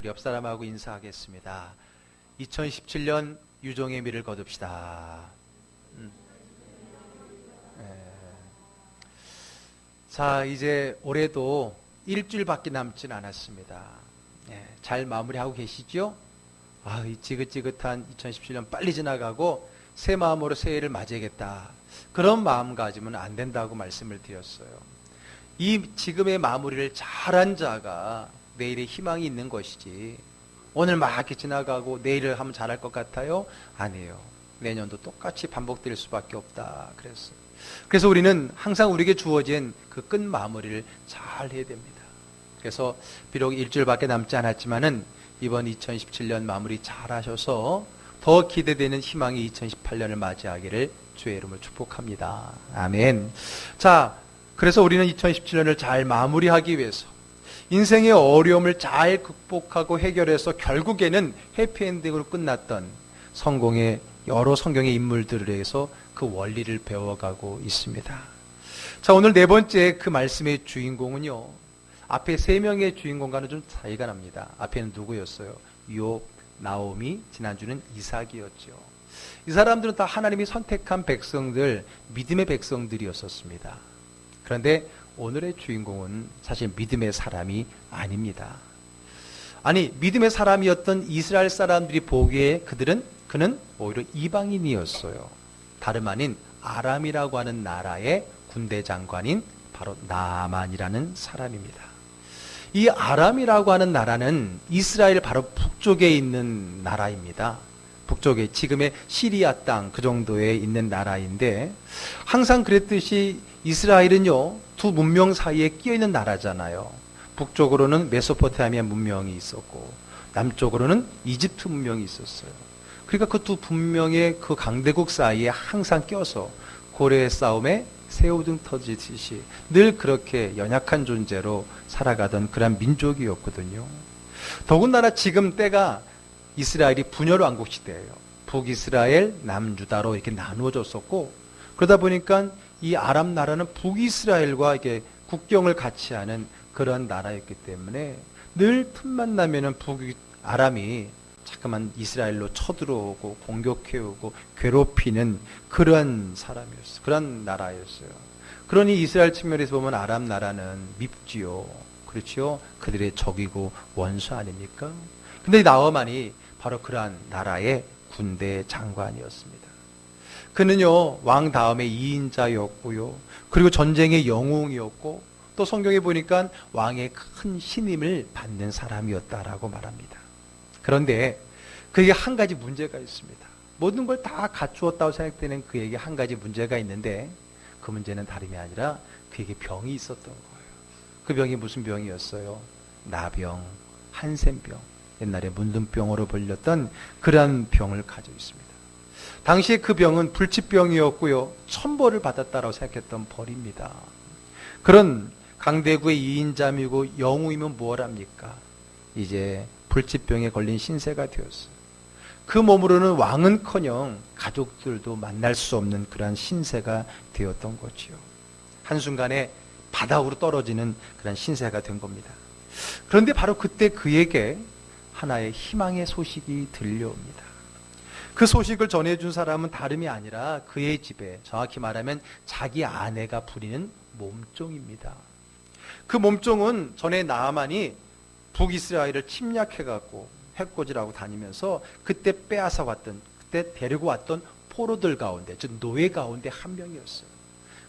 우리 옆 사람하고 인사하겠습니다. 2017년 유종의 미를 거둡시다. 자, 이제 올해도 일주일밖에 남진 않았습니다. 잘 마무리하고 계시죠? 이 지긋지긋한 2017년 빨리 지나가고 새 마음으로 새해를 맞이하겠다. 그런 마음 가지면 안 된다고 말씀을 드렸어요. 이 지금의 마무리를 잘한 자가 내일의 희망이 있는 것이지, 오늘 막 이렇게 지나가고 내일을 하면 잘할 것 같아요? 아니에요. 내년도 똑같이 반복될 수밖에 없다 그랬어요. 그래서 우리는 항상 우리에게 주어진 그 끝 마무리를 잘 해야 됩니다. 그래서 비록 일주일밖에 남지 않았지만은 이번 2017년 마무리 잘 하셔서 더 기대되는 희망이 2018년을 맞이하기를 주의 이름으로 축복합니다. 아멘. 자, 그래서 우리는 2017년을 잘 마무리하기 위해서 인생의 어려움을 잘 극복하고 해결해서 결국에는 해피엔딩으로 끝났던 성공의 여러 성경의 인물들에게서 그 원리를 배워가고 있습니다. 자, 오늘 네 번째 그 말씀의 주인공은요, 앞에 세 명의 주인공과는 좀 차이가 납니다. 앞에는 누구였어요? 욥, 나오미, 지난주는 이삭이었죠. 이 사람들은 다 하나님이 선택한 백성들, 믿음의 백성들이었었습니다. 그런데 오늘의 주인공은 사실 믿음의 사람이 아닙니다. 아니, 믿음의 사람이었던 이스라엘 사람들이 보기에 그는 오히려 이방인이었어요. 다름 아닌 아람이라고 하는 나라의 군대 장관인 바로 나아만이라는 사람입니다. 이 아람이라고 하는 나라는 이스라엘 바로 북쪽에 있는 나라입니다. 북쪽에 지금의 시리아 땅 그 정도에 있는 나라인데, 항상 그랬듯이 이스라엘은요, 두 문명 사이에 끼어있는 나라잖아요. 북쪽으로는 메소포타미아 문명이 있었고 남쪽으로는 이집트 문명이 있었어요. 그러니까 그 두 문명의 그 강대국 사이에 항상 껴서 고래의 싸움에 새우등 터지듯이 늘 그렇게 연약한 존재로 살아가던 그런 민족이었거든요. 더군다나 지금 때가 이스라엘이 분열 왕국 시대예요. 북이스라엘, 남유다로 이렇게 나누어졌었고, 그러다 보니까 이 아람 나라는 북이스라엘과 이렇게 국경을 같이 하는 그런 나라였기 때문에 늘 틈만 나면은 북아람이 자꾸만 이스라엘로 쳐들어오고 공격해오고 괴롭히는 그런 사람이었어요. 그런 나라였어요. 그러니 이스라엘 측면에서 보면 아람 나라는 밉지요. 그렇죠? 그들의 적이고 원수 아닙니까? 근데 나아만이 바로 그러한 나라의 군대 장관이었습니다. 그는요, 왕 다음에 2인자였고요. 그리고 전쟁의 영웅이었고, 또 성경에 보니까 왕의 큰 신임을 받는 사람이었다라고 말합니다. 그런데 그에게 한 가지 문제가 있습니다. 모든 걸 다 갖추었다고 생각되는 그에게 한 가지 문제가 있는데, 그 문제는 다름이 아니라 그에게 병이 있었던 거예요. 그 병이 무슨 병이었어요? 나병, 한센병, 옛날에 문둥병으로 불렸던 그런 병을 가지고 있습니다. 당시에 그 병은 불치병이었고요, 천벌을 받았다라고 생각했던 벌입니다. 그런 강대국의 2인자이고 영웅이면 뭘 합니까? 이제 불치병에 걸린 신세가 되었어요. 그 몸으로는 왕은커녕 가족들도 만날 수 없는 그러한 신세가 되었던 거지요. 한순간에 바닥으로 떨어지는 그런 신세가 된 겁니다. 그런데 바로 그때 그에게 하나의 희망의 소식이 들려옵니다. 그 소식을 전해준 사람은 다름이 아니라 그의 집에, 정확히 말하면 자기 아내가 부리는 몸종입니다. 그 몸종은 전에 나아만이 북이스라엘을 침략해갖고 해코지라고 다니면서 그때 빼앗아 왔던, 그때 데리고 왔던 포로들 가운데, 즉 노예 가운데 한 명이었어요.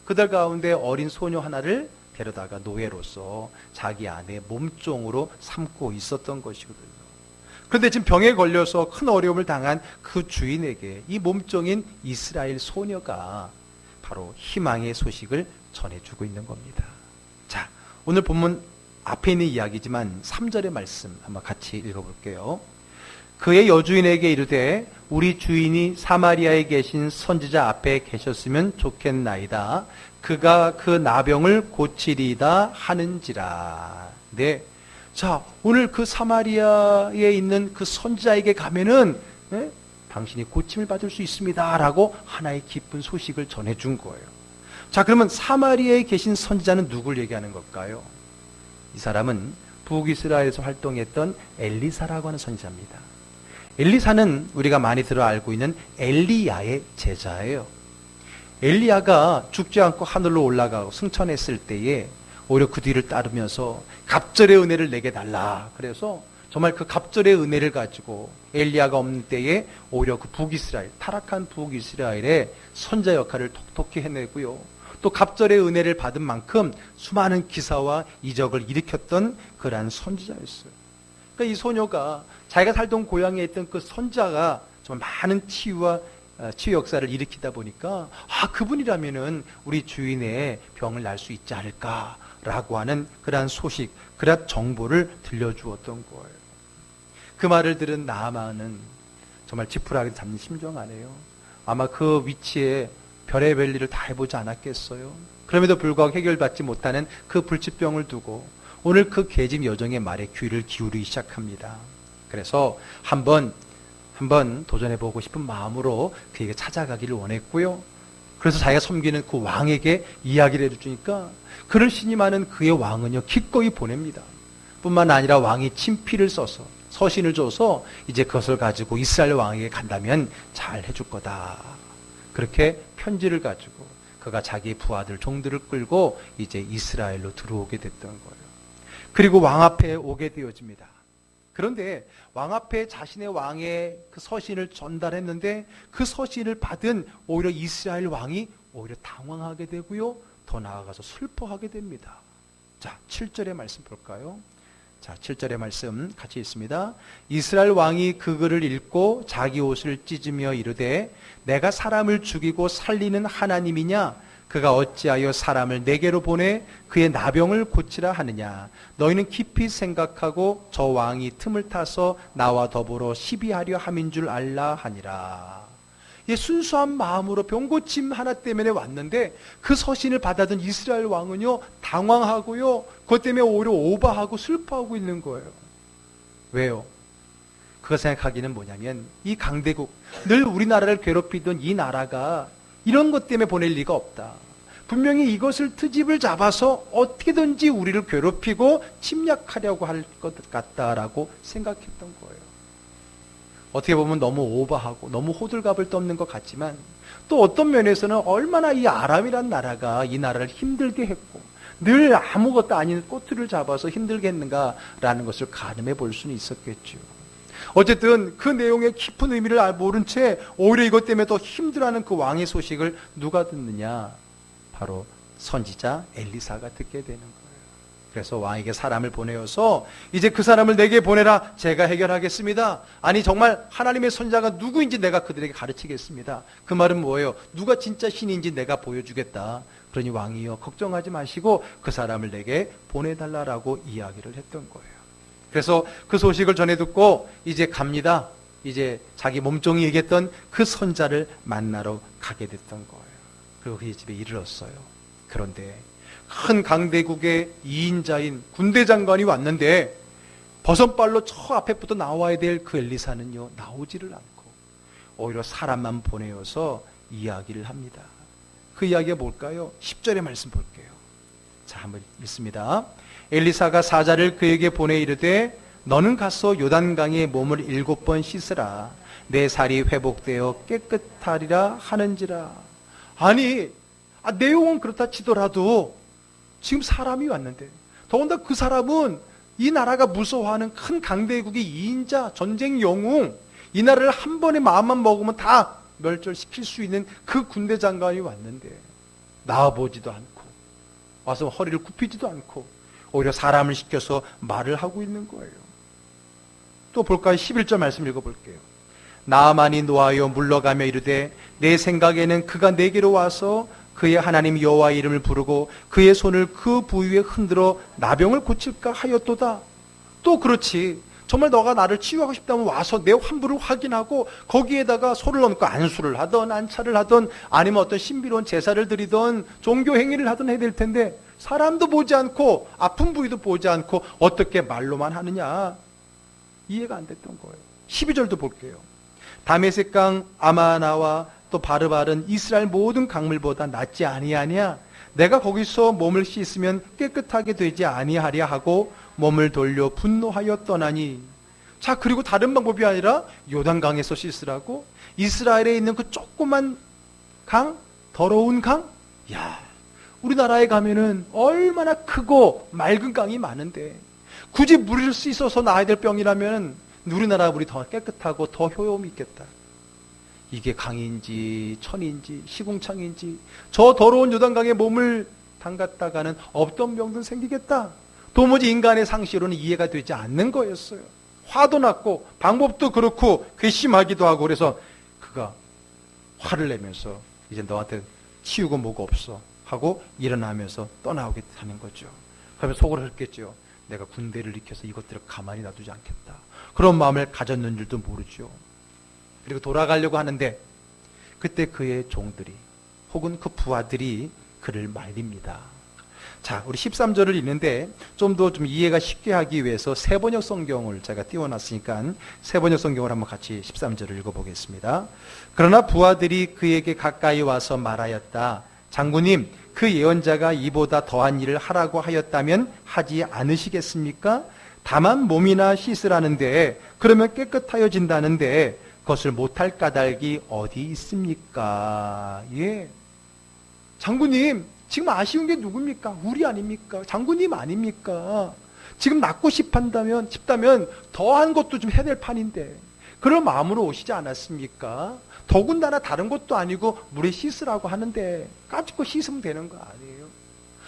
그들 가운데 어린 소녀 하나를 데려다가 노예로서 자기 아내의 몸종으로 삼고 있었던 것이거든요. 그런데 지금 병에 걸려서 큰 어려움을 당한 그 주인에게 이 몸종인 이스라엘 소녀가 바로 희망의 소식을 전해주고 있는 겁니다. 자, 오늘 본문 앞에 있는 이야기지만 3절의 말씀 한번 같이 읽어볼게요. 그의 여주인에게 이르되 우리 주인이 사마리아에 계신 선지자 앞에 계셨으면 좋겠나이다. 그가 그 나병을 고치리다 하는지라. 네. 자, 오늘 그 사마리아에 있는 그 선지자에게 가면은 당신이 고침을 받을 수 있습니다 라고 하나의 기쁜 소식을 전해준 거예요. 자, 그러면 사마리아에 계신 선지자는 누굴 얘기하는 걸까요? 이 사람은 북이스라엘에서 활동했던 엘리사라고 하는 선지자입니다. 엘리사는 우리가 많이 들어 알고 있는 엘리야의 제자예요. 엘리야가 죽지 않고 하늘로 올라가고 승천했을 때에 오히려 그 뒤를 따르면서 갑절의 은혜를 내게 달라. 그래서 정말 그 갑절의 은혜를 가지고 엘리야가 없는 때에 오히려 그 북이스라엘, 타락한 북이스라엘의 선자 역할을 톡톡히 해내고요. 또 갑절의 은혜를 받은 만큼 수많은 기사와 이적을 일으켰던 그러한 선지자였어요. 그러니까 이 소녀가 자기가 살던 고향에 있던 그 선자가 정말 많은 치유 역사를 일으키다 보니까 그분이라면은 우리 주인의 병을 날 수 있지 않을까라고 하는 그러한 소식, 그러한 정보를 들려주었던 거예요. 그 말을 들은 나아만은 정말 지푸라기 잡는 심정 아니에요. 아마 그 위치에 별의 일을 다 해보지 않았겠어요. 그럼에도 불구하고 해결받지 못하는 그 불치병을 두고 오늘 그 계집 여정의 말에 귀를 기울이기 시작합니다. 그래서 한번 도전해보고 싶은 마음으로 그에게 찾아가기를 원했고요. 그래서 자기가 섬기는 그 왕에게 이야기를 해주니까 그를 신임하는 그의 왕은요 기꺼이 보냅니다. 뿐만 아니라 왕이 친필을 써서 서신을 줘서 이제 그것을 가지고 이스라엘 왕에게 간다면 잘 해줄 거다. 그렇게 편지를 가지고 그가 자기 부하들 종들을 끌고 이제 이스라엘로 들어오게 됐던 거예요. 그리고 왕 앞에 오게 되어집니다. 그런데 왕 앞에 자신의 왕의 그 서신을 전달했는데 그 서신을 받은 오히려 이스라엘 왕이 오히려 당황하게 되고요. 더 나아가서 슬퍼하게 됩니다. 자, 7절의 말씀 볼까요? 자, 7절의 말씀 같이 읽습니다. 이스라엘 왕이 그 글을 읽고 자기 옷을 찢으며 이르되 내가 사람을 죽이고 살리는 하나님이냐? 그가 어찌하여 사람을 내게로 보내 그의 나병을 고치라 하느냐? 너희는 깊이 생각하고 저 왕이 틈을 타서 나와 더불어 시비하려 함인 줄 알라 하니라. 순수한 마음으로 병고침 하나 때문에 왔는데 그 서신을 받아든 이스라엘 왕은요 당황하고요 그것 때문에 오히려 오버하고 슬퍼하고 있는 거예요. 왜요? 그거 생각하기는 뭐냐면 이 강대국, 늘 우리나라를 괴롭히던 이 나라가 이런 것 때문에 보낼 리가 없다. 분명히 이것을 트집을 잡아서 어떻게든지 우리를 괴롭히고 침략하려고 할 것 같다라고 생각했던 거예요. 어떻게 보면 너무 오버하고 너무 호들갑을 떠는 것 같지만 또 어떤 면에서는 얼마나 이 아람이란 나라가 이 나라를 힘들게 했고 늘 아무것도 아닌 꼬투리를 잡아서 힘들게 했는가라는 것을 가늠해 볼 수는 있었겠죠. 어쨌든 그 내용의 깊은 의미를 모른 채 오히려 이것 때문에 더 힘들어하는 그 왕의 소식을 누가 듣느냐? 바로 선지자 엘리사가 듣게 되는 거예요. 그래서 왕에게 사람을 보내어서 이제 그 사람을 내게 보내라. 제가 해결하겠습니다. 아니 정말 하나님의 선자가 누구인지 내가 그들에게 가르치겠습니다. 그 말은 뭐예요? 누가 진짜 신인지 내가 보여주겠다. 그러니 왕이요 걱정하지 마시고 그 사람을 내게 보내달라라고 이야기를 했던 거예요. 그래서 그 소식을 전해 듣고 이제 갑니다. 이제 자기 몸종이 얘기했던 그 선자를 만나러 가게 됐던 거예요. 그리고 그의 집에 이르렀어요. 그런데 큰 강대국의 2인자인 군대 장관이 왔는데 버선발로 저 앞에부터 나와야 될 그 엘리사는요 나오지를 않고 오히려 사람만 보내어서 이야기를 합니다. 그 이야기가 뭘까요? 10절의 말씀 볼게요. 자, 한번 읽습니다. 엘리사가 사자를 그에게 보내 이르되 너는 가서 요단강에 몸을 7번 씻으라. 내 살이 회복되어 깨끗하리라 하는지라. 아니 내용은 그렇다 치더라도 지금 사람이 왔는데 더군다나 그 사람은 이 나라가 무서워하는 큰 강대국의 2인자 전쟁 영웅, 이 나라를 한 번에 마음만 먹으면 다 멸절시킬 수 있는 그 군대 장관이 왔는데 나와보지도 않고 와서 허리를 굽히지도 않고 오히려 사람을 시켜서 말을 하고 있는 거예요. 또 볼까요? 11절 말씀 읽어볼게요. 나아만이 노하여 물러가며 이르되 내 생각에는 그가 내게로 와서 그의 하나님 여호와의 이름을 부르고 그의 손을 그 부위에 흔들어 나병을 고칠까 하였도다. 또 그렇지, 정말 너가 나를 치유하고 싶다면 와서 내 환부를 확인하고 거기에다가 소를 얹고 안수를 하던 안차를 하던 아니면 어떤 신비로운 제사를 드리던 종교 행위를 하던 해야 될 텐데 사람도 보지 않고 아픈 부위도 보지 않고 어떻게 말로만 하느냐? 이해가 안 됐던 거예요. 12절도 볼게요. 다메섹강 아마나와 또 바르바른 이스라엘 모든 강물보다 낫지 아니하냐? 내가 거기서 몸을 씻으면 깨끗하게 되지 아니하랴 하고 몸을 돌려 분노하여 떠나니. 자, 그리고 다른 방법이 아니라 요단강에서 씻으라고? 이스라엘에 있는 그 조그만 강? 더러운 강? 야, 우리나라에 가면은 얼마나 크고 맑은 강이 많은데 굳이 물을 씻어서 나아야 될 병이라면 우리나라 물이 더 깨끗하고 더 효용이 있겠다. 이게 강인지 천인지 시궁창인지 저 더러운 요단강에 몸을 담갔다가는 없던 병든 생기겠다. 도무지 인간의 상식으로는 이해가 되지 않는 거였어요. 화도 났고 방법도 그렇고 괘씸하기도 하고, 그래서 그가 화를 내면서 이제 너한테 치우고 뭐가 없어 하고 일어나면서 떠나오게 하는 거죠. 그러면 속으로 했겠죠. 내가 군대를 일으켜서 이것들을 가만히 놔두지 않겠다. 그런 마음을 가졌는 줄도 모르죠. 그리고 돌아가려고 하는데 그때 그의 종들이 혹은 그 부하들이 그를 말립니다. 자, 우리 13절을 읽는데 좀 더 좀 이해가 쉽게 하기 위해서 세번역 성경을 제가 띄워놨으니까 세번역 성경을 한번 같이 13절을 읽어보겠습니다. 그러나 부하들이 그에게 가까이 와서 말하였다. 장군님, 그 예언자가 이보다 더한 일을 하라고 하였다면 하지 않으시겠습니까? 다만 몸이나 씻으라는데 그러면 깨끗하여진다는데 그것을 못할 까닭이 어디 있습니까? 예. 장군님, 지금 아쉬운 게 누굽니까? 우리 아닙니까? 장군님 아닙니까? 지금 낫고 싶다면 더한 것도 좀 해야 될 판인데 그런 마음으로 오시지 않았습니까? 더군다나 다른 것도 아니고 물에 씻으라고 하는데 까짓거 씻으면 되는 거 아니에요?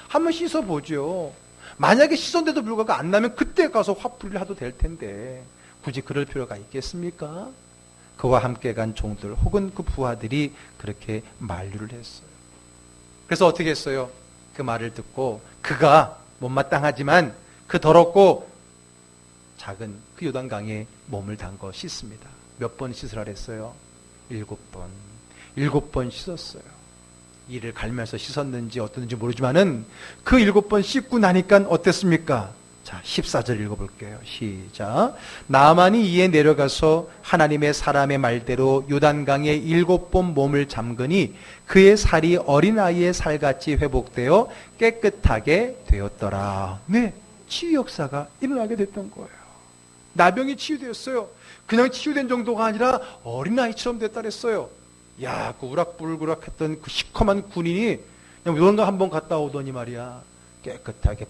한번 씻어보죠. 만약에 씻었는데도 불구하고 안 나면 그때 가서 화풀이를 해도 될 텐데 굳이 그럴 필요가 있겠습니까? 그와 함께 간 종들 혹은 그 부하들이 그렇게 만류를 했어요. 그래서 어떻게 했어요? 그 말을 듣고 그가 못마땅하지만 그 더럽고 작은 그 요단강에 몸을 담궈 씻습니다. 몇 번 씻으라 그랬어요? 7번. 7번 씻었어요. 이를 갈면서 씻었는지 어떻는지 모르지만은 그 7번 씻고 나니까 어땠습니까? 자, 14절 읽어볼게요. 시작. 나아만이 이에 내려가서 하나님의 사람의 말대로 요단강에 7번 몸을 잠그니 그의 살이 어린아이의 살같이 회복되어 깨끗하게 되었더라. 네, 치유 역사가 일어나게 됐던 거예요. 나병이 치유되었어요. 그냥 치유된 정도가 아니라 어린아이처럼 됐다 그랬어요. 야, 그 우락부락했던 그 시커먼 군인이 그냥 요단강 한번 갔다 오더니 말이야, 깨끗하게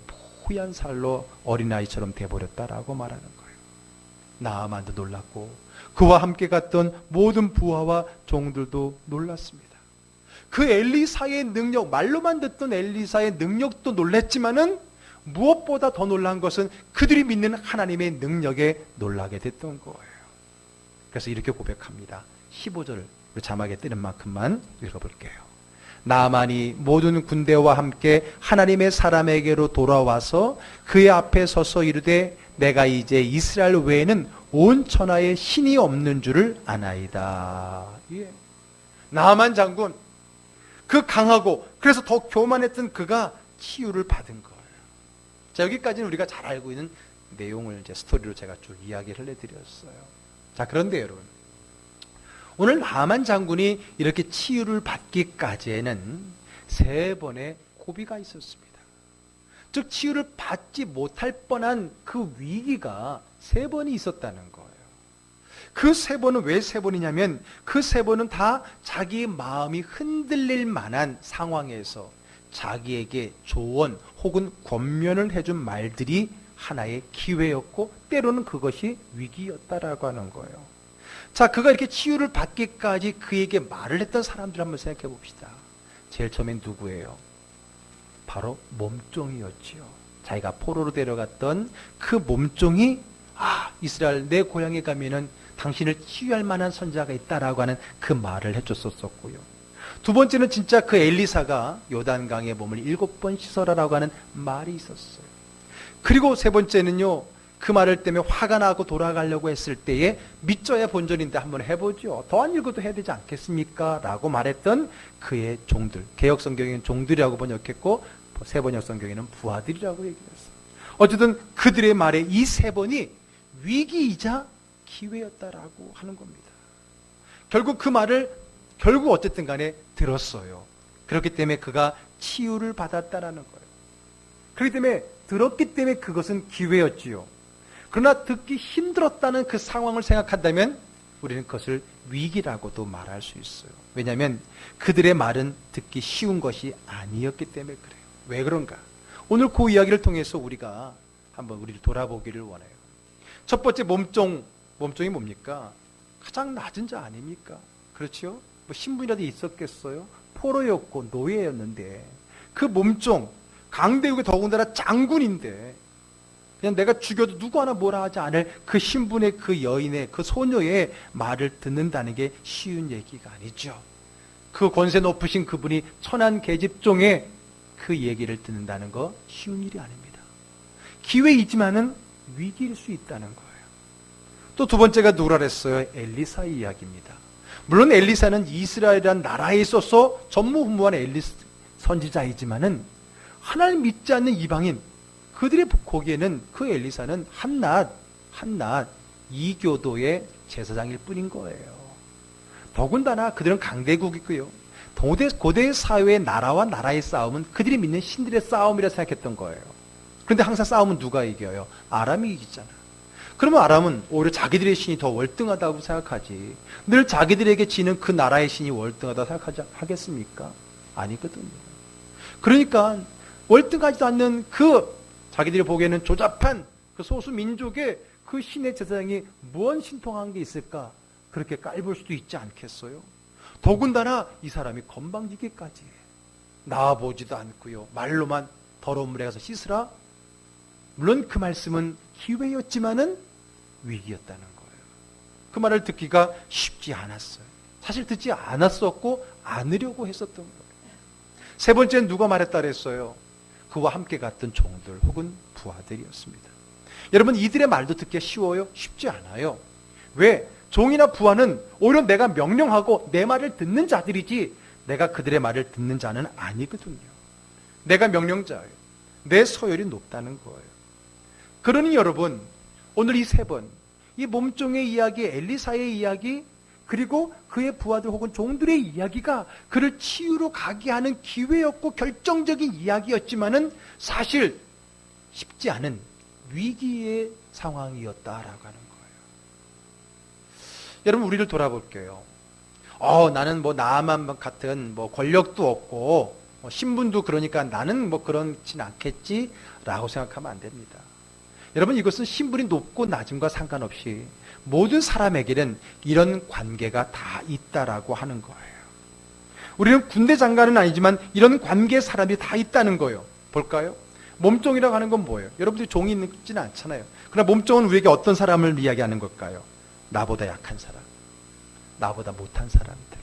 후한 살로 어린아이처럼 돼버렸다라고 말하는 거예요. 나아만도 놀랐고 그와 함께 갔던 모든 부하와 종들도 놀랐습니다. 그 엘리사의 능력, 말로만 듣던 엘리사의 능력도 놀랐지만은 무엇보다 더 놀란 것은 그들이 믿는 하나님의 능력에 놀라게 됐던 거예요. 그래서 이렇게 고백합니다. 15절 자막에 뜨는 만큼만 읽어볼게요. 나아만이 모든 군대와 함께 하나님의 사람에게로 돌아와서 그의 앞에 서서 이르되 내가 이제 이스라엘 외에는 온 천하에 신이 없는 줄을 아나이다. 예. 나아만 장군, 그 강하고 그래서 더 교만했던 그가 치유를 받은 거예요. 자, 여기까지는 우리가 잘 알고 있는 내용을 이제 스토리로 제가 쭉 이야기를 해드렸어요. 자, 그런데 여러분, 오늘 나아만 장군이 이렇게 치유를 받기까지에는 3번의 고비가 있었습니다. 즉 치유를 받지 못할 뻔한 그 위기가 3번이 있었다는 거예요. 그 3번은 왜 3번이냐면 그 3번은 다 자기 마음이 흔들릴 만한 상황에서 자기에게 조언 혹은 권면을 해준 말들이 하나의 기회였고 때로는 그것이 위기였다라고 하는 거예요. 자, 그가 이렇게 치유를 받기까지 그에게 말을 했던 사람들 한번 생각해 봅시다. 제일 처음엔 누구예요? 바로 몸종이었지요. 자기가 포로로 데려갔던 그 몸종이 이스라엘 내 고향에 가면은 당신을 치유할 만한 선자가 있다라고 하는 그 말을 해줬었고요. 두 번째는 진짜 그 엘리사가 요단강에 몸을 7번 씻어라라고 하는 말이 있었어요. 그리고 세 번째는요, 그 말을 때문에 화가 나고 돌아가려고 했을 때에 믿져야 본전인데 한번 해보죠. 더한 일도 해야 되지 않겠습니까? 라고 말했던 그의 종들. 개혁성경에는 종들이라고 번역했고 세번역 성경에는 부하들이라고 얘기했어요. 어쨌든 그들의 말에 이 3번이 위기이자 기회였다라고 하는 겁니다. 결국 그 말을 결국 어쨌든 간에 들었어요. 그렇기 때문에 그가 치유를 받았다라는 거예요. 그렇기 때문에 들었기 때문에 그것은 기회였지요. 그러나 듣기 힘들었다는 그 상황을 생각한다면 우리는 그것을 위기라고도 말할 수 있어요. 왜냐하면 그들의 말은 듣기 쉬운 것이 아니었기 때문에 그래요. 왜 그런가? 오늘 그 이야기를 통해서 우리가 한번 우리를 돌아보기를 원해요. 첫 번째 몸종이 뭡니까? 가장 낮은 자 아닙니까? 그렇죠? 뭐 신분이라도 있었겠어요? 포로였고 노예였는데 그 몸종, 강대국의 더군다나 장군인데 그냥 내가 죽여도 누구 하나 뭐라 하지 않을 그 신분의 그 여인의 그 소녀의 말을 듣는다는 게 쉬운 얘기가 아니죠. 그 권세 높으신 그분이 천한 계집종의 그 얘기를 듣는다는 거 쉬운 일이 아닙니다. 기회이지만은 위기일 수 있다는 거예요. 또 두 번째가 누구라 그랬어요? 엘리사의 이야기입니다. 물론 엘리사는 이스라엘이라는 나라에 있어서 전무후무한 선지자이지만은 하나님 믿지 않는 이방인 그들의 보기에는 그 엘리사는 한낱 이교도의 제사장일 뿐인 거예요. 더군다나 그들은 강대국이고요. 고대 사회의 나라와 나라의 싸움은 그들이 믿는 신들의 싸움이라 생각했던 거예요. 그런데 항상 싸움은 누가 이겨요? 아람이 이기잖아. 그러면 아람은 오히려 자기들의 신이 더 월등하다고 생각하지. 늘 자기들에게 지는 그 나라의 신이 월등하다고 생각하겠습니까? 아니거든요. 그러니까 월등하지도 않는 그 자기들이 보기에는 조잡한 그 소수 민족의 그 신의 제사장이 무언 신통한 게 있을까? 그렇게 깔볼 수도 있지 않겠어요? 더군다나 이 사람이 건방지게까지 나와보지도 않고요. 말로만 더러운 물에 가서 씻으라. 물론 그 말씀은 기회였지만은 위기였다는 거예요. 그 말을 듣기가 쉽지 않았어요. 사실 듣지 않았었고 않으려고 했었던 거예요. 세 번째는 누가 말했다 그랬어요? 그와 함께 갔던 종들 혹은 부하들이었습니다. 여러분 이들의 말도 듣기가 쉬워요? 쉽지 않아요. 왜? 종이나 부하는 오히려 내가 명령하고 내 말을 듣는 자들이지 내가 그들의 말을 듣는 자는 아니거든요. 내가 명령자예요. 내 서열이 높다는 거예요. 그러니 여러분 오늘 이 세 번, 이 몸종의 이야기, 엘리사의 이야기, 그리고 그의 부하들 혹은 종들의 이야기가 그를 치유로 가게 하는 기회였고 결정적인 이야기였지만은 사실 쉽지 않은 위기의 상황이었다라고 하는 거예요. 여러분 우리를 돌아볼게요. 나는 뭐 나만 같은 뭐 권력도 없고 신분도 그러니까 나는 뭐 그렇진 않겠지라고 생각하면 안 됩니다. 여러분 이것은 신분이 높고 낮음과 상관없이 모든 사람에게는 이런 관계가 다 있다라고 하는 거예요. 우리는 군대 장관은 아니지만 이런 관계의 사람이 다 있다는 거예요. 볼까요? 몸종이라고 하는 건 뭐예요? 여러분들이 종이 있지는 않잖아요. 그러나 몸종은 우리에게 어떤 사람을 이야기하는 걸까요? 나보다 약한 사람, 나보다 못한 사람들.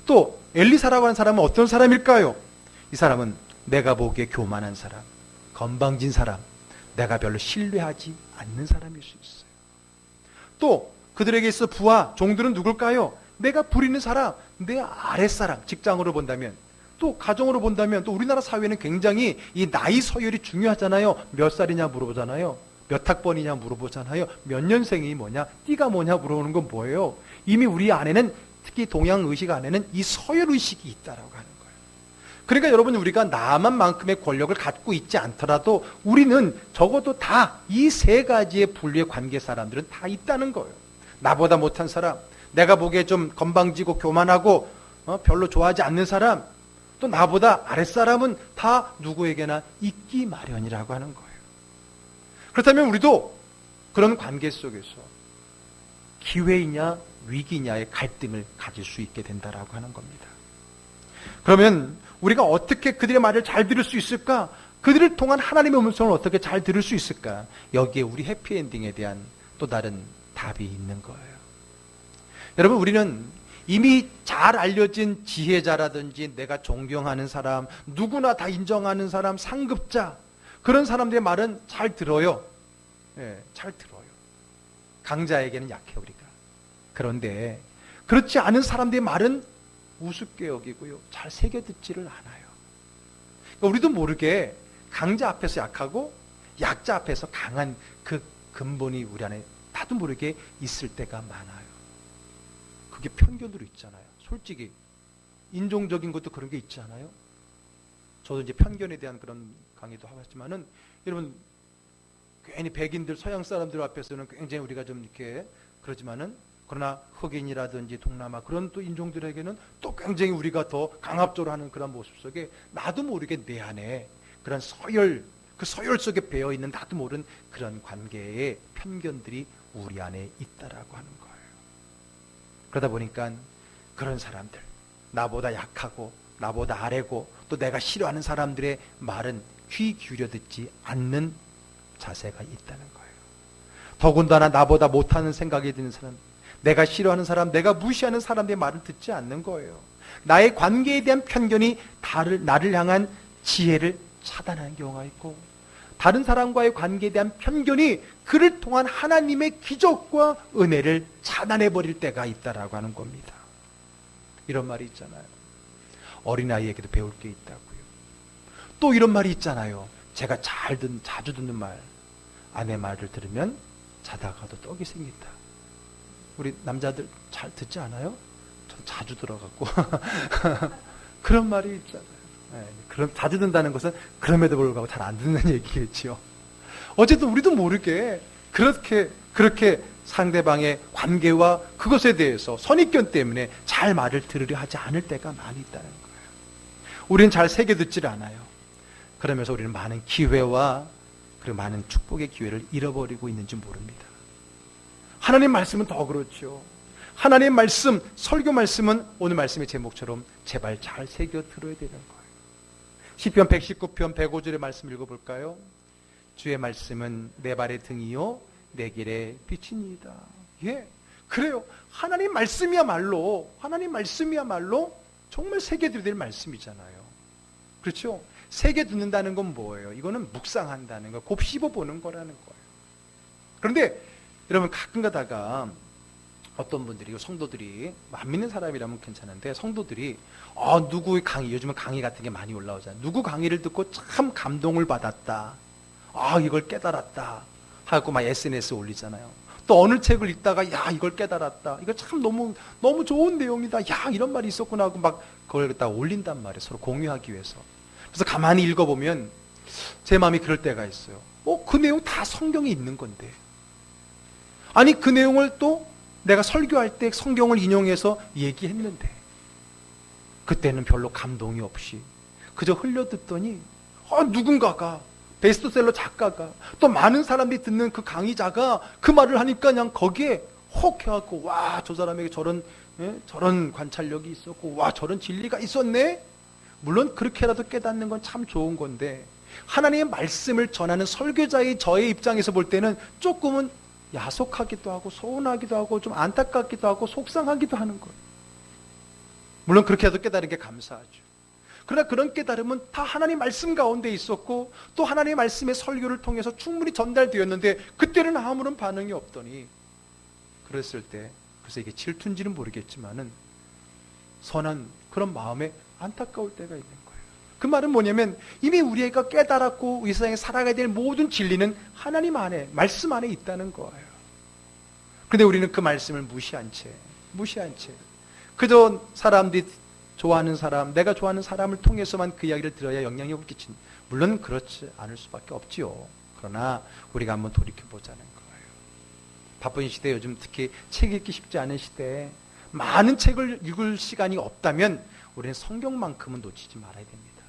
또 엘리사라고 하는 사람은 어떤 사람일까요? 이 사람은 내가 보기에 교만한 사람, 건방진 사람, 내가 별로 신뢰하지 않는 사람일 수 있어요. 또 그들에게 있어 부하, 종들은 누굴까요? 내가 부리는 사람, 내 아랫사람, 직장으로 본다면, 또 가정으로 본다면, 또 우리나라 사회는 굉장히 이 나이 서열이 중요하잖아요. 몇 살이냐 물어보잖아요. 몇 학번이냐 물어보잖아요. 몇 년생이 뭐냐, 띠가 뭐냐 물어보는 건 뭐예요? 이미 우리 안에는, 특히 동양의식 안에는 이 서열의식이 있다라고 하는 거예요. 그러니까 여러분 우리가 나만만큼의 권력을 갖고 있지 않더라도 우리는 적어도 다 이 세 가지의 분류의 관계 사람들은 다 있다는 거예요. 나보다 못한 사람, 내가 보기에 좀 건방지고 교만하고 별로 좋아하지 않는 사람, 또 나보다 아랫사람은 다 누구에게나 있기 마련이라고 하는 거예요. 그렇다면 우리도 그런 관계 속에서 기회이냐 위기냐의 갈등을 가질 수 있게 된다라고 하는 겁니다. 그러면 우리가 어떻게 그들의 말을 잘 들을 수 있을까? 그들을 통한 하나님의 음성을 어떻게 잘 들을 수 있을까? 여기에 우리 해피엔딩에 대한 또 다른 답이 있는 거예요. 여러분 우리는 이미 잘 알려진 지혜자라든지 내가 존경하는 사람, 누구나 다 인정하는 사람, 상급자, 그런 사람들의 말은 잘 들어요. 잘 들어요. 강자에게는 약해 우리가. 그런데 그렇지 않은 사람들의 말은 우습게 여기고요. 잘 새겨듣지를 않아요. 그러니까 우리도 모르게 강자 앞에서 약하고 약자 앞에서 강한 그 근본이 우리 안에 나도 모르게 있을 때가 많아요. 그게 편견으로 있잖아요. 솔직히 인종적인 것도 그런 게 있지 않아요? 저도 이제 편견에 대한 그런 강의도 하지만은 여러분 괜히 백인들 서양 사람들 앞에서는 굉장히 우리가 좀 이렇게 그러지만은 그러나 흑인이라든지 동남아 그런 또 인종들에게는 또 굉장히 우리가 더 강압적으로 하는 그런 모습 속에 나도 모르게 내 안에 그런 서열, 그 서열 속에 배어 있는 나도 모르는 그런 관계의 편견들이 우리 안에 있다라고 하는 거예요. 그러다 보니까 그런 사람들, 나보다 약하고 나보다 아래고 또 내가 싫어하는 사람들의 말은 귀 기울여 듣지 않는 자세가 있다는 거예요. 더군다나 나보다 못하는 생각이 드는 사람, 내가 싫어하는 사람, 내가 무시하는 사람들의 말을 듣지 않는 거예요. 나의 관계에 대한 편견이 나를 향한 지혜를 차단하는 경우가 있고, 다른 사람과의 관계에 대한 편견이 그를 통한 하나님의 기적과 은혜를 차단해버릴 때가 있다라고 하는 겁니다. 이런 말이 있잖아요. 어린아이에게도 배울 게 있다고요. 또 이런 말이 있잖아요. 제가 자주 듣는 말, 아내 말을 들으면 자다가도 떡이 생긴다. 우리 남자들 잘 듣지 않아요? 전 자주 들어갖고 그런 말이 있잖아요. 네, 그럼 자주 듣는다는 것은 그럼에도 불구하고 잘 안 듣는 얘기겠지요. 어쨌든 우리도 모르게 그렇게 상대방의 관계와 그것에 대해서 선입견 때문에 잘 말을 들으려 하지 않을 때가 많이 있다는 거예요. 우리는 잘 새겨 듣질 않아요. 그러면서 우리는 많은 기회와 그리고 많은 축복의 기회를 잃어버리고 있는지 모릅니다. 하나님 말씀은 더 그렇죠. 하나님 말씀, 설교 말씀은 오늘 말씀의 제목처럼 제발 잘 새겨 들어야 되는 거예요. 시편 119편 105절의 말씀 읽어볼까요? 주의 말씀은 내 발의 등이요 내 길의 빛이니이다. 예, 그래요. 하나님 말씀이야말로 정말 새겨 들어야 될 말씀이잖아요. 그렇죠? 새겨 듣는다는 건 뭐예요? 이거는 묵상한다는 거, 곱씹어 보는 거라는 거예요. 그런데 여러분 가끔 가다가 어떤 분들이, 성도들이, 안 믿는 사람이라면 괜찮은데 성도들이 누구의 강의, 요즘은 강의 같은 게 많이 올라오잖아요. 누구 강의를 듣고 참 감동을 받았다, 이걸 깨달았다 하고 막 SNS에 올리잖아요. 또 어느 책을 읽다가 야 이걸 깨달았다, 이거 참 너무 좋은 내용이다, 야 이런 말이 있었구나 하고 막 그걸 갖다가 올린단 말이에요. 서로 공유하기 위해서. 그래서 가만히 읽어보면 제 마음이 그럴 때가 있어요. 그 내용 다 성경에 있는 건데, 아니 그 내용을 또 내가 설교할 때 성경을 인용해서 얘기했는데 그때는 별로 감동이 없이 그저 흘려듣더니 누군가가, 베스트셀러 작가가, 또 많은 사람들이 듣는 그 강의자가 그 말을 하니까 그냥 거기에 혹 해갖고 와 저 사람에게 저런 관찰력이 있었고 와 저런 진리가 있었네. 물론 그렇게라도 깨닫는 건 참 좋은 건데, 하나님의 말씀을 전하는 설교자의 저의 입장에서 볼 때는 조금은 야속하기도 하고 서운하기도 하고 좀 안타깝기도 하고 속상하기도 하는 거예요. 물론 그렇게라도 깨달은 게 감사하죠. 그러나 그런 깨달음은 다 하나님 말씀 가운데 있었고 또 하나님의 말씀의 설교를 통해서 충분히 전달되었는데 그때는 아무런 반응이 없더니, 그랬을 때 그래서 이게 질투인지는 모르겠지만은 선한 그런 마음에 안타까울 때가 있는 거예요. 그 말은 뭐냐면 이미 우리가 깨달았고 이 세상에 살아가야 될 모든 진리는 하나님 안에, 말씀 안에 있다는 거예요. 그런데 우리는 그 말씀을 무시한 채 그저 사람들이 좋아하는 사람, 내가 좋아하는 사람을 통해서만 그 이야기를 들어야 영향력을 끼친, 물론 그렇지 않을 수밖에 없지요. 그러나 우리가 한번 돌이켜보자는 거예요. 바쁜 시대, 요즘 특히 책 읽기 쉽지 않은 시대에 많은 책을 읽을 시간이 없다면 우리는 성경만큼은 놓치지 말아야 됩니다.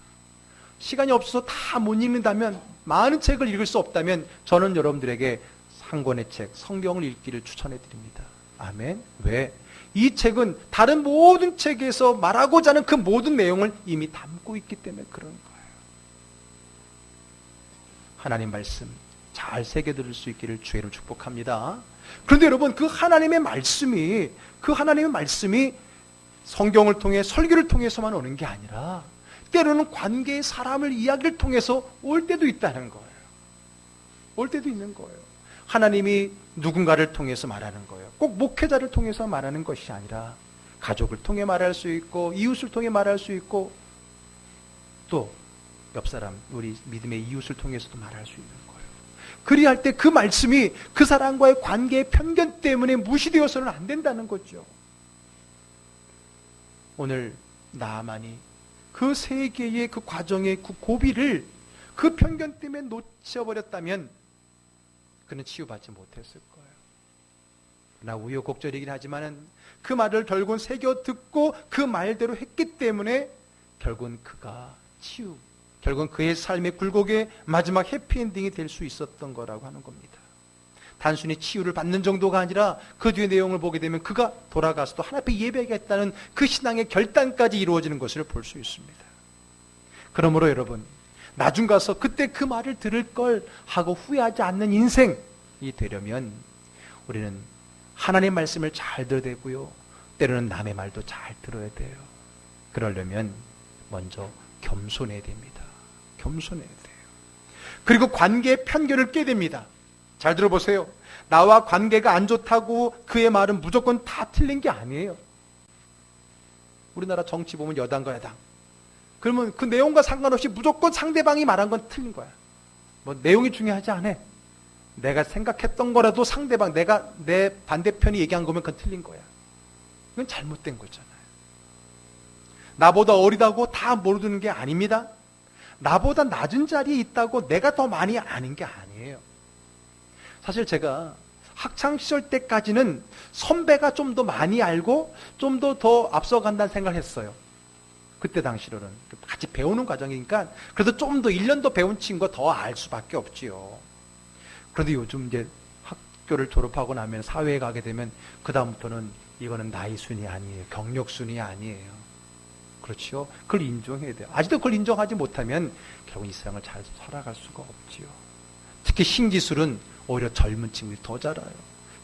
시간이 없어서 다 못 읽는다면, 많은 책을 읽을 수 없다면 저는 여러분들에게 한 권의 책, 성경을 읽기를 추천해 드립니다. 아멘. 왜? 이 책은 다른 모든 책에서 말하고자 하는 그 모든 내용을 이미 담고 있기 때문에 그런 거예요. 하나님 말씀 잘 새겨들을 수 있기를 주의 이름으로 축복합니다. 그런데 여러분, 그 하나님의 말씀이 성경을 통해, 설교를 통해서만 오는 게 아니라 때로는 관계의 사람을, 이야기를 통해서 올 때도 있다는 거예요. 올 때도 있는 거예요. 하나님이 누군가를 통해서 말하는 거예요. 꼭 목회자를 통해서 말하는 것이 아니라 가족을 통해 말할 수 있고 이웃을 통해 말할 수 있고 또 옆 사람, 우리 믿음의 이웃을 통해서도 말할 수 있는 거예요. 그리할 때 그 말씀이 그 사람과의 관계의 편견 때문에 무시되어서는 안 된다는 거죠. 오늘 나아만이 그 세 개의 그 과정의 그 고비를 그 편견 때문에 놓쳐버렸다면 그는 치유받지 못했을 거예요. 그러나 우여곡절이긴 하지만은 그 말을 결국은 새겨 듣고 그 말대로 했기 때문에 결국은 그가 결국은 그의 삶의 굴곡의 마지막 해피엔딩이 될 수 있었던 거라고 하는 겁니다. 단순히 치유를 받는 정도가 아니라 그 뒤의 내용을 보게 되면 그가 돌아가서 또 하나님 앞에 예배하겠다는 그 신앙의 결단까지 이루어지는 것을 볼 수 있습니다. 그러므로 여러분, 나중 가서 그때 그 말을 들을 걸 하고 후회하지 않는 인생이 되려면 우리는 하나님의 말씀을 잘 들어야 되고요, 때로는 남의 말도 잘 들어야 돼요. 그러려면 먼저 겸손해야 됩니다. 겸손해야 돼요. 그리고 관계의 편견을 깨야 됩니다. 잘 들어보세요. 나와 관계가 안 좋다고 그의 말은 무조건 다 틀린 게 아니에요. 우리나라 정치 보면 여당과 야당. 그러면 그 내용과 상관없이 무조건 상대방이 말한 건 틀린 거야. 뭐 내용이 중요하지 않아. 내가 생각했던 거라도 상대방, 내가 내 반대편이 얘기한 거면 그건 틀린 거야. 이건 잘못된 거잖아요. 나보다 어리다고 다 모르는 게 아닙니다. 나보다 낮은 자리에 있다고 내가 더 많이 아는 게 아니에요. 사실 제가 학창시절 때까지는 선배가 좀 더 많이 알고 좀 더 앞서간다는 생각을 했어요. 그때 당시로는. 같이 배우는 과정이니까 그래도 좀 더 1년 더 배운 친구가 더 알 수밖에 없지요. 그런데 요즘 이제 학교를 졸업하고 나면 사회에 가게 되면 그다음부터는 이거는 나이 순위 아니에요. 경력 순위 아니에요. 그렇죠? 그걸 인정해야 돼요. 아직도 그걸 인정하지 못하면 결국 이 세상을 잘 살아갈 수가 없지요. 특히 신기술은 오히려 젊은 친구들이 더 잘 알아요.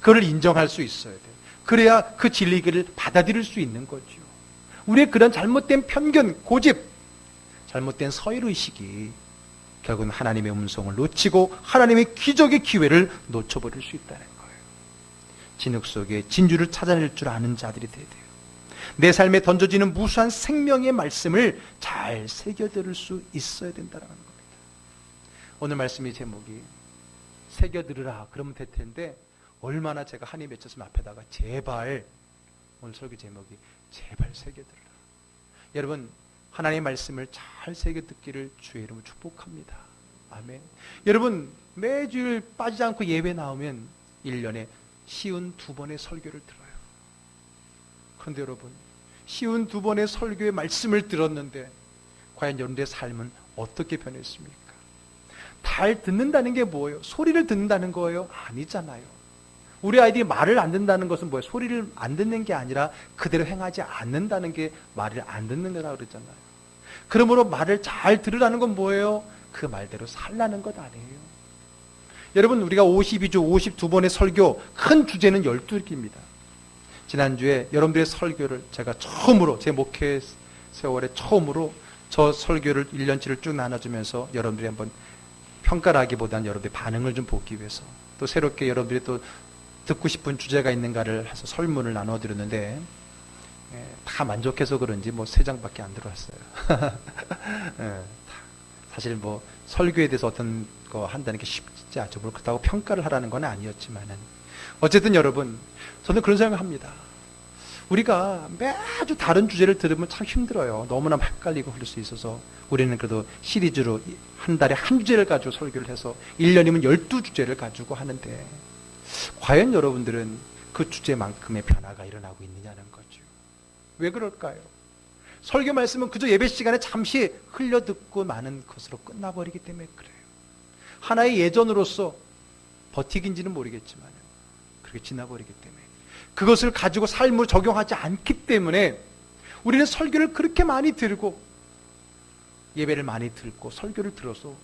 그걸 인정할 수 있어야 돼요. 그래야 그 진리를 받아들일 수 있는 거죠. 우리의 그런 잘못된 편견, 고집, 잘못된 서열의식이 결국은 하나님의 음성을 놓치고 하나님의 기적의 기회를 놓쳐버릴 수 있다는 거예요. 진흙 속에 진주를 찾아낼 줄 아는 자들이 돼야 돼요. 내 삶에 던져지는 무수한 생명의 말씀을 잘 새겨들을 수 있어야 된다는 겁니다. 오늘 말씀의 제목이 새겨들으라 그러면 될 텐데 얼마나 제가 한이 맺혔으면 앞에다가 제발, 오늘 설교 제목이 제발 새겨들으라. 여러분, 하나님의 말씀을 잘 새겨듣기를 주의 이름으로 축복합니다. 아멘. 여러분, 매주일 빠지지 않고 예배 나오면 1년에 쉬운 2번의 설교를 들어요. 그런데 여러분, 쉬운 2번의 설교의 말씀을 들었는데 과연 여러분들의 삶은 어떻게 변했습니까? 잘 듣는다는 게 뭐예요? 소리를 듣는다는 거예요? 아니잖아요. 우리 아이들이 말을 안 듣는다는 것은 뭐예요? 소리를 안 듣는 게 아니라 그대로 행하지 않는다는 게 말을 안 듣는 거라고 그러잖아요. 그러므로 말을 잘 들으라는 건 뭐예요? 그 말대로 살라는 것 아니에요. 여러분, 우리가 52주 52번의 설교, 큰 주제는 12개입니다. 지난주에 여러분들의 설교를 제가 처음으로, 제 목회 세월에 처음으로 저 설교를 1년치를 쭉 나눠주면서 여러분들이 한번 평가라기보다는 여러분들의 반응을 좀 보기 위해서, 또 새롭게 여러분들이 또 듣고 싶은 주제가 있는가를 해서 설문을 나눠드렸는데 다 만족해서 그런지 뭐 3장밖에 안 들어왔어요. 사실 뭐 설교에 대해서 어떤 거 한다는 게 쉽지 않죠. 그렇다고 평가를 하라는 건 아니었지만은 어쨌든 여러분, 저는 그런 생각을 합니다. 우리가 매주 다른 주제를 들으면 참 힘들어요. 너무나 헷갈리고 그럴 수 있어서 우리는 그래도 시리즈로 한 달에 한 주제를 가지고 설교를 해서 1년이면 12주제를 가지고 하는데 과연 여러분들은 그 주제만큼의 변화가 일어나고 있느냐는 거죠. 왜 그럴까요? 설교 말씀은 그저 예배 시간에 잠시 흘려듣고 마는 것으로 끝나버리기 때문에 그래요. 하나의 예전으로서 버티긴지는 모르겠지만 그렇게 지나버리기 때문에 그것을 가지고 삶을 적용하지 않기 때문에 우리는 설교를 그렇게 많이 들고 예배를 많이 듣고 설교를 들어서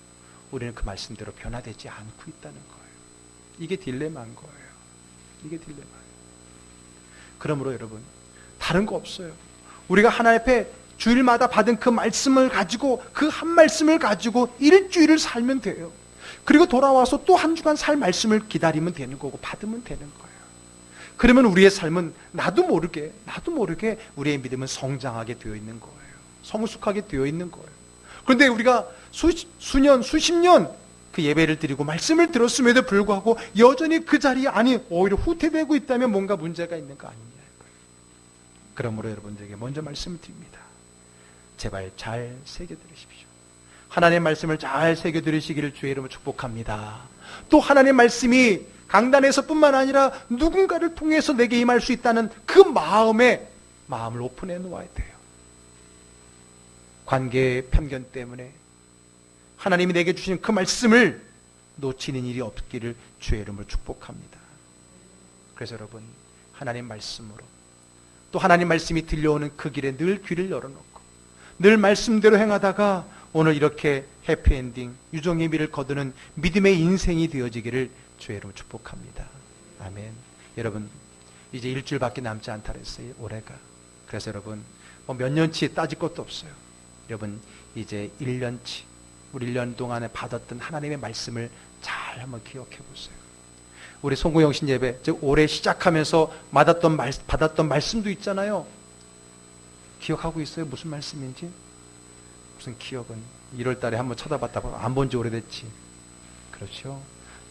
우리는 그 말씀대로 변화되지 않고 있다는 거예요. 이게 딜레마인 거예요. 이게 딜레마예요. 그러므로 여러분, 다른 거 없어요. 우리가 하나님 앞에 주일마다 받은 그 말씀을 가지고, 그 한 말씀을 가지고 일주일을 살면 돼요. 그리고 돌아와서 또 한 주간 살 말씀을 기다리면 되는 거고 받으면 되는 거예요. 그러면 우리의 삶은 나도 모르게 우리의 믿음은 성장하게 되어 있는 거예요. 성숙하게 되어 있는 거예요. 그런데 우리가 수년, 수십 년 그 예배를 드리고 말씀을 들었음에도 불구하고 여전히 그 자리에 오히려 후퇴되고 있다면 뭔가 문제가 있는 거 아니냐. 그러므로 여러분들에게 먼저 말씀을 드립니다. 제발 잘 새겨 들으십시오. 하나님의 말씀을 잘 새겨 들으시기를 주의 이름으로 축복합니다. 또 하나님의 말씀이 강단에서뿐만 아니라 누군가를 통해서 내게 임할 수 있다는 그 마음을 오픈해 놓아야 돼요. 관계의 편견 때문에 하나님이 내게 주신 그 말씀을 놓치는 일이 없기를 주의 이름으로 축복합니다. 그래서 여러분, 하나님 말씀으로 또 하나님 말씀이 들려오는 그 길에 늘 귀를 열어놓고 늘 말씀대로 행하다가 오늘 이렇게 해피엔딩, 유종의 미를 거두는 믿음의 인생이 되어지기를 주의 이름으로 축복합니다. 아멘. 여러분, 이제 일주일밖에 남지 않다 그랬어요, 올해가. 그래서 여러분, 몇 년치 따질 것도 없어요. 여러분, 이제 1년치, 우리 1년 동안에 받았던 하나님의 말씀을 잘 한번 기억해 보세요. 우리 송구영신 예배, 즉 올해 시작하면서 받았던 말씀도 있잖아요. 기억하고 있어요? 무슨 말씀인지? 무슨 기억은 1월 달에 한번 쳐다봤다고 안 본 지 오래됐지. 그렇죠?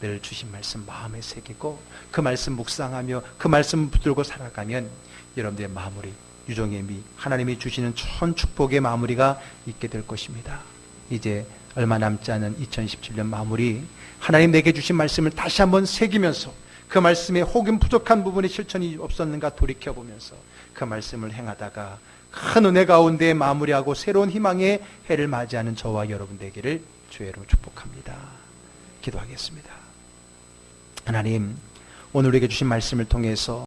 늘 주신 말씀 마음에 새기고 그 말씀 묵상하며 그 말씀 붙들고 살아가면 여러분들의 마무리, 유종의 미, 하나님이 주시는 천 축복의 마무리가 있게 될 것입니다. 이제 얼마 남지 않은 2017년 마무리, 하나님 내게 주신 말씀을 다시 한번 새기면서 그 말씀에 혹은 부족한 부분에 실천이 없었는가 돌이켜보면서 그 말씀을 행하다가 큰 은혜 가운데 마무리하고 새로운 희망의 해를 맞이하는 저와 여러분 되기를 주의 이름으로 축복합니다. 기도하겠습니다. 하나님, 오늘 우리에게 주신 말씀을 통해서